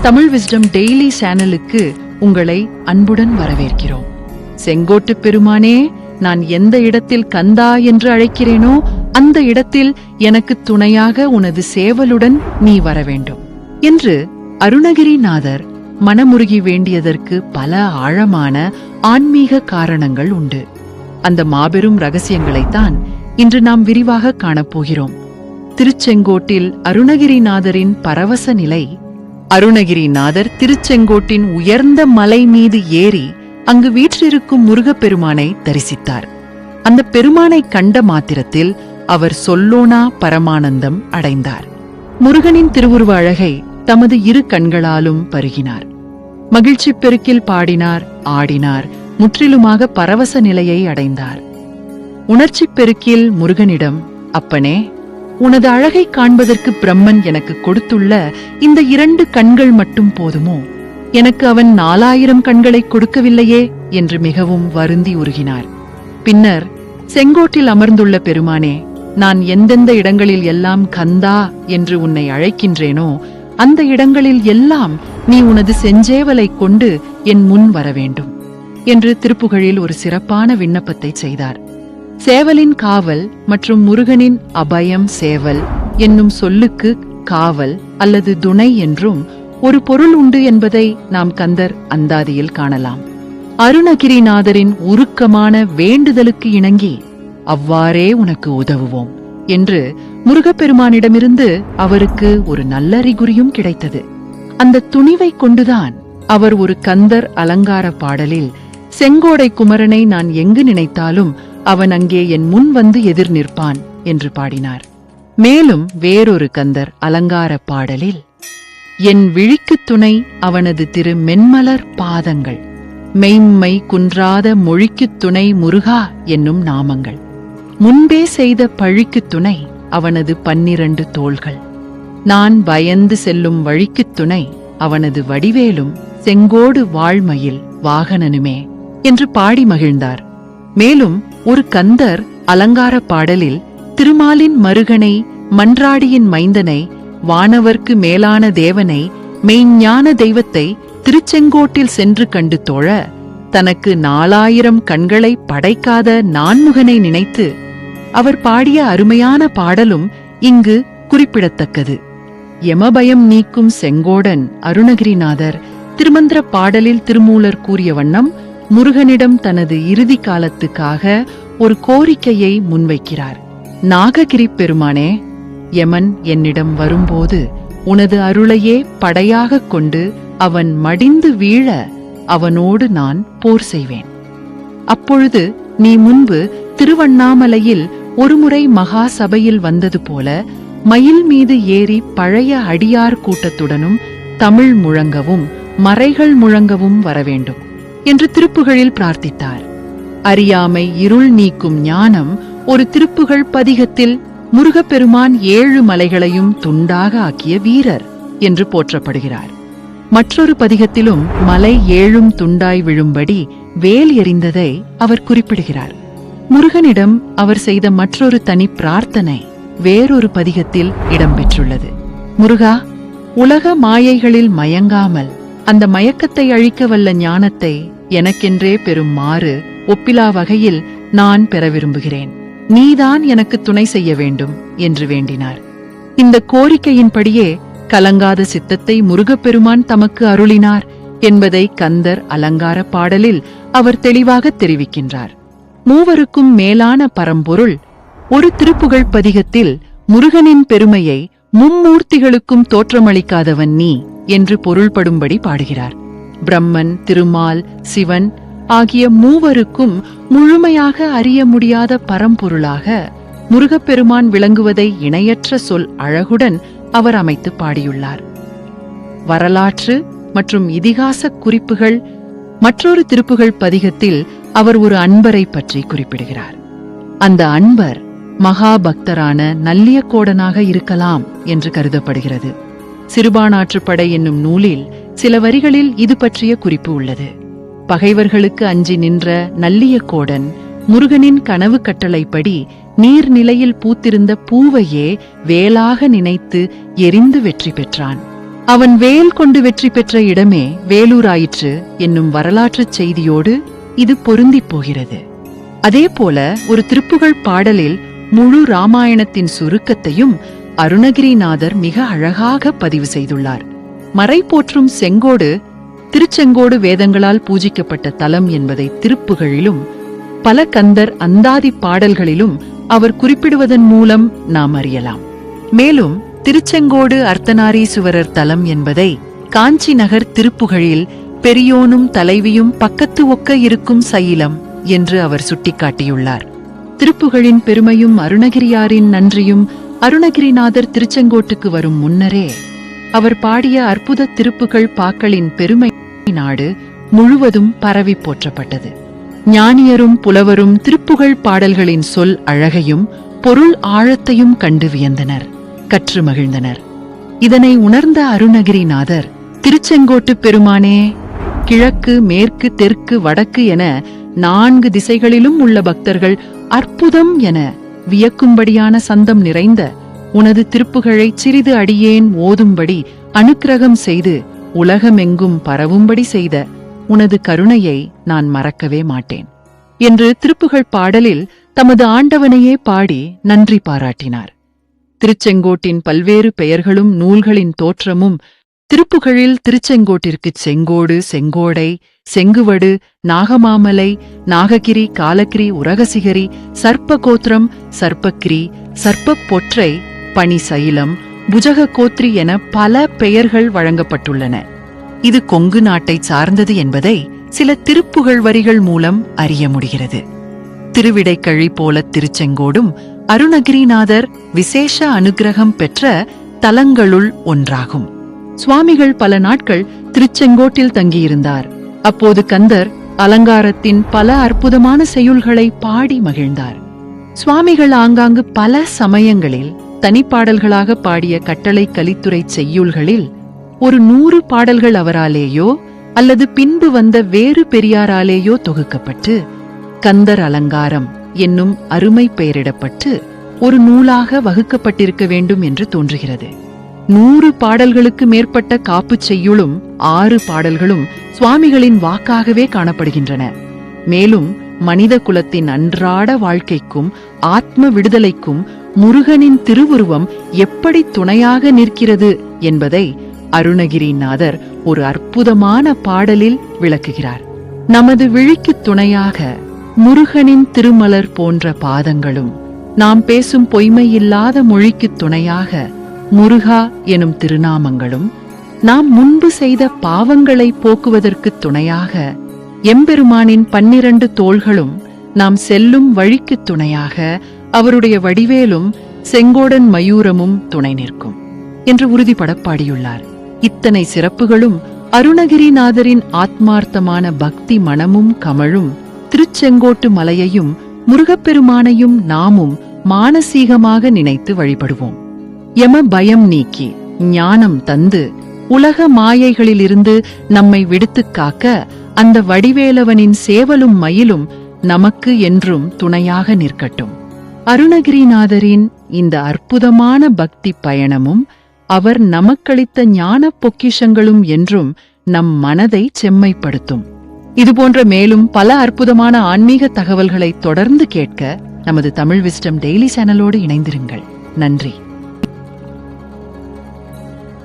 Tamil wisdom daily சேனலுக்கு உங்களை அன்புடன் வரவேற்கிறோம். செங்கோட்டு பெருமானே, நான் எந்த இடத்தில் கந்தா என்று அழைக்கிறேனோ அந்த இடத்தில் எனக்கு துணையாக உனது சேவலுடன் நீ வர வேண்டும் என்று அருணகிரிநாதர் மனமுருகி வேண்டியதற்கு பல ஆழமான ஆன்மீக காரணங்கள் உண்டு. அந்த மாபெரும் ரகசியங்களைத்தான் இன்று நாம் விரிவாக காணப்போகிறோம். திருச்செங்கோட்டில் அருணகிரிநாதரின் பரவச நிலை. அருணகிரிநாதர் திருச்செங்கோட்டின் உயர்ந்த மலை மீது ஏறி அங்கு வீற்றிருக்கும் முருகப்பெருமானை தரிசித்தார். அந்த பெருமானை கண்ட மாத்திரத்தில் அவர் சொல்லோனா பரமானந்தம் அடைந்தார். முருகனின் திருவுருவ அழகை தமது இரு கண்களாலும் பருகினார். மகிழ்ச்சி பெருக்கில் பாடினார், ஆடினார், முற்றிலுமாக பரவச நிலையை அடைந்தார். உணர்ச்சி பெருக்கில் முருகனிடம், அப்பனே, உனது அழகை காண்பதற்கு பிரம்மன் எனக்கு கொடுத்துள்ள இந்த 2 கண்கள் மட்டும் போதுமோ? எனக்கு அவன் 4000 கண்களை கொடுக்கவில்லையே என்று மிகவும் வருந்தி உருகினார். பின்னர், செங்கோட்டில் அமர்ந்துள்ள பெருமானே, நான் எந்தெந்த இடங்களில் எல்லாம் கந்தா என்று உன்னை அழைக்கின்றேனோ அந்த இடங்களில் எல்லாம் நீ உனது செஞ்சேவலை கொண்டு என் முன் வர வேண்டும் என்று திருப்புகழில் ஒரு சிறப்பான விண்ணப்பத்தை செய்தார். சேவலின் காவல் மற்றும் முருகனின் அபயம் சேவல் என்னும் சொல்லுக்கு காவல் அல்லது துணை என்றும் ஒரு பொருள் உண்டு என்பதை நாம் கந்தர் அந்தாதியில் காணலாம். அருணகிரிநாதரின் உருக்கமான வேண்டுதலுக்கு இணங்கி அவ்வாறே உனக்கு உதவுவோம் என்று முருகப்பெருமானிடமிருந்து அவருக்கு ஒரு நல்லறிகுறியும் கிடைத்தது. அந்த துணிவை கொண்டுதான் அவர் ஒரு கந்தர் அலங்கார பாடலில், செங்கோடை குமரனை நான் எங்கு நினைத்தாலும் அவன் அங்கே என் முன் வந்து எதிர் நிற்பான் என்று பாடினார். மேலும் வேறொரு கந்தர் அலங்கார பாடலில், என் விழிக்குத் துணை அவனது திரு மென்மலர் பாதங்கள், மெய்ம்மை குன்றாத மொழிக்குத் துணை முருகா என்னும் நாமங்கள், முன்பே செய்த பழிக்குத் துணை அவனது 12 தோள்கள், நான் பயந்து செல்லும் வழிக்குத் துணை அவனது வடிவேலும் செங்கோடு வாழ்மயில் வாகனனுமே என்று பாடி மகிழ்ந்தார். மேலும் ஒரு கந்தர் அலங்கார பாடலில் திருமாலின் மருகனை, மன்றாடியின் மைந்தனை, வானவர்க்கு மேலான தேவனை, மெய்ஞான தெய்வத்தை திருச்செங்கோட்டில் சென்று கண்டு தோழ தனக்கு 4000 கண்களை படைக்காத நான்முகனை நினைத்து அவர் பாடிய அருமையான பாடலும் இங்கு குறிப்பிடத்தக்கது. யமபயம் நீக்கும் செங்கோடன் அருணகிரிநாதர் திருமந்திர பாடலில் திருமூலர் கூறிய வண்ணம் முருகனிடம் தனது இறுதி காலத்துக்காக ஒரு கோரிக்கையை முன்வைக்கிறார். நாககிரி பெருமானே, யமன் என்னிடம் வரும்போது உனது அருளையே படையாகக் கொண்டு அவன் மடிந்து வீழ அவனோடு நான் போர் செய்வேன். அப்பொழுது நீ முன்பு திருவண்ணாமலையில் ஒருமுறை மகா சபையில் வந்தது போல மயில் மீது ஏறி பழைய அடியார் கூட்டத்துடனும் தமிழ் முழங்கவும் மறைகள் முழங்கவும் வரவேண்டும் என்று திருப்புகழில் பிரார்த்தித்தார். அறியாமை இருள் நீக்கும் ஞானம் ஒரு திருப்புகழ் பதிகத்தில் முருகப்பெருமான் 7 மலைகளையும் துண்டாக ஆக்கிய வீரர் என்று போற்றப்படுகிறார். மற்றொரு பதிகத்திலும் மலை 7 துண்டாய் விழும்படி வேல் எறிந்ததை அவர் குறிப்பிடுகிறார். முருகனிடம் அவர் செய்த மற்றொரு தனி பிரார்த்தனை வேறொரு பதிகத்தில் இடம்பெற்றுள்ளது. முருகா, உலக மாயைகளில் மயங்காமல் அந்த மயக்கத்தை அழிக்க வல்ல ஞானத்தை எனக்கென்றே பெறும் மாறு ஒப்பிலா வகையில் நான் பெற விரும்புகிறேன். நீதான் எனக்கு துணை செய்ய வேண்டும் என்று வேண்டினார். இந்த கோரிக்கையின்படியே கலங்காத சித்தத்தை முருகப்பெருமான் தமக்கு அருளினார் என்பதை கந்தர் அலங்கார பாடலில் அவர் தெளிவாக தெரிவிக்கின்றார். மூவருக்கும் மேலான பரம்பொருள் ஒரு திருப்புகழ் பதிகத்தில் முருகனின் பெருமையை மும்மூர்த்திகளுக்கும் தோற்றமளிக்காதவன் நீ என்று பொருள்படும்படி பாடுகிறார். பிரம்மன், திருமால், சிவன் ஆகிய மூவருக்கும் முழுமையாக அறிய முடியாத பரம்பொருளாக முருகப்பெருமான் விளங்குவதை இணையற்ற சொல் அழகுடன் அவர் அமைத்து பாடியுள்ளார். வரலாற்று மற்றும் இதிகாச குறிப்புகள். மற்றொரு திருப்புகழ் பதிகத்தில் அவர் ஒரு அன்பரை பற்றி குறிப்பிடுகிறார். அந்த அன்பர் மகாபக்தரான நல்லியக்கோடனாக இருக்கலாம் என்று கருதப்படுகிறது. சிறுபானாற்றுப்படை என்னும் நூலில் சில வரிகளில் இது பற்றிய குறிப்பு உள்ளது. பகைவர்களுக்கு அஞ்சி நின்ற நல்லியக்கோடன் முருகனின் கனவு கட்டளைப்படி நீர்நிலையில் பூத்திருந்த பூவையே வேலாக நினைத்து எரிந்து வெற்றி பெற்றான். அவன் வேல் கொண்டு வெற்றி பெற்ற இடமே வேலூராயிற்று என்னும் வரலாற்றுச் செய்தியோடு இது பொருந்திப் போகிறது. அதேபோல ஒரு திருப்புகழ் பாடலில் முழு ராமாயணத்தின் சுருக்கத்தையும் அருணகிரிநாதர் மிக அழகாக பதிவு செய்துள்ளார். மறை போற்றும் செங்கோடு திருச்செங்கோடு வேதங்களால் பூஜிக்கப்பட்ட தலம் என்பதை திருப்புகழிலும் பல கந்தர் அந்தாதி பாடல்களிலும் அவர் குறிப்பிடுவதன் மூலம் நாம் அறியலாம். மேலும் திருச்செங்கோடு அர்த்தநாரீசுவரர் தலம் என்பதை காஞ்சி நகர் திருப்புகழில் பெரியோனும் தலைவியும் பக்கத்து ஒக்க இருக்கும் சைலம் என்று அவர் சுட்டிக்காட்டியுள்ளார். திருப்புகழின் பெருமையும் அருணகிரியாரின் நன்றியும் அருணகிரிநாதர் திருச்செங்கோட்டுக்கு வரும் முன்னரே அவர் பாடிய அற்புத திருப்புகழ் பாக்களின் பெருமை நாடு முழுவதும் பரவி போற்றப்பட்டது. ஞானியரும் புலவரும் திருப்புகழ் பாடல்களின் சொல் அழகையும் பொருள் ஆழத்தையும் கண்டு வியந்தனர், கற்று மகிழ்ந்தனர். இதனை உணர்ந்த அருணகிரிநாதர், திருச்செங்கோட்டு பெருமானே, கிழக்கு மேற்கு தெற்கு வடக்கு என 4 திசைகளிலும் உள்ள பக்தர்கள் அற்புதம் என வியக்கும்படியான சந்தம் நிறைந்த உனது திருப்புகழை சிறிது அடியேன் ஓதும்படி அனுக்கிரகம் செய்து உலகமெங்கும் பரவும்படி செய்த உனது கருணையை நான் மறக்கவே மாட்டேன் என்று திருப்புகழ் பாடலில் தமது ஆண்டவனையே பாடி நன்றி பாராட்டினார். திருச்செங்கோட்டின் பல்வேறு பெயர்களும் நூல்களின் தோற்றமும் திருப்புகழில் திருச்செங்கோட்டிற்கு செங்கோடு, செங்கோடை, செங்குவடு, நாகமாமலை, நாககிரி, காலகிரி, உரகசிகரி, சர்ப்பகோத்திரம், சர்ப்பகிரி, சர்ப்பப் பொற்றை, பனி சைலம், புஜக கோத்ரி என பல பெயர்கள் வழங்கப்பட்டுள்ளன. இது கொங்கு நாட்டை சார்ந்தது என்பதை சில திருப்புகழ் வரிகள் மூலம் அறிய முடிகிறது. திருவிடைக்கழி போல திருச்செங்கோடும் அருணகிரிநாதர் விசேஷ அனுக்கிரகம் பெற்ற தலங்களுள் ஒன்றாகும். சுவாமிகள் பல நாட்கள் திருச்செங்கோட்டில் தங்கியிருந்தார். அப்போது கந்தர் அலங்காரத்தின் பல அற்புதமான செய்யுள்களை பாடி மகிழ்ந்தார். சுவாமிகள் ஆங்காங்கு பல சமயங்களில் தனிப்பாடல்களாக பாடிய கட்டளை கலித்துறை செய்யுள்களில் ஒரு 100 பாடல்கள் அவராலேயோ அல்லது பின்பு வந்த வேறு பெரியாராலேயோ தொகுக்கப்பட்டு கந்தர் அலங்காரம் என்னும் அருமை பெயரிடப்பட்டு ஒரு நூலாக வகுக்கப்பட்டிருக்க வேண்டும் என்று தோன்றுகிறது. 100 பாடல்களுக்கு மேற்பட்ட காப்புச் செய்யுளும் 6 பாடல்களும் சுவாமிகளின் வாக்காகவே காணப்படுகின்றன. மேலும் மனித குலத்தின் அன்றாட வாழ்க்கைக்கும் ஆத்ம விடுதலைக்கும் முருகனின் திருவுருவம் எப்படி துணையாக நிற்கிறது என்பதை அருணகிரிநாதர் ஒரு அற்புதமான பாடலில் விளக்குகிறார். நமது விழிக்குத் துணையாக முருகனின் திருமலர் போன்ற பாதங்களும், நாம் பேசும் பொய்மையில்லாத மொழிக்குத் துணையாக முருகா எனும் திருநாமங்களும், நாம் முன்பு செய்த பாவங்களை போக்குவதற்குத் துணையாக எம்பெருமானின் 12 தோள்களும், நாம் செல்லும் வழிக்குத் துணையாக அவருடைய வடிவேலும் செங்கோடன் மயூரமும் துணை நிற்கும் என்று உறுதிபட பாடியுள்ளார். இத்தனை சிறப்புகளும் அருணகிரிநாதரின் ஆத்மார்த்தமான பக்தி மனமும் கமழும் திருச்செங்கோட்டு மலையையும் முருகப்பெருமானையும் நாமும் மானசீகமாக நினைத்து வழிபடுவோம். யம பயம் நீக்கி ஞானம் தந்து உலக மாயைகளிலிருந்து நம்மை விடுத்துக் காக்க அந்த வடிவேலவனின் சேவலும் மயிலும் நமக்கு என்றும் துணையாக நிற்கட்டும். அருணகிரிநாதரின் இந்த அற்புதமான பக்தி பயணமும் அவர் நமக்களித்த ஞான பொக்கிஷங்களும் என்றும் நம் மனதை செம்மைப்படுத்தும். இதுபோன்ற மேலும் பல அற்புதமான ஆன்மீக தகவல்களை தொடர்ந்து கேட்க நமது தமிழ் விஸ்டம் டெய்லி சேனலோடு இணைந்திருங்கள். நன்றி.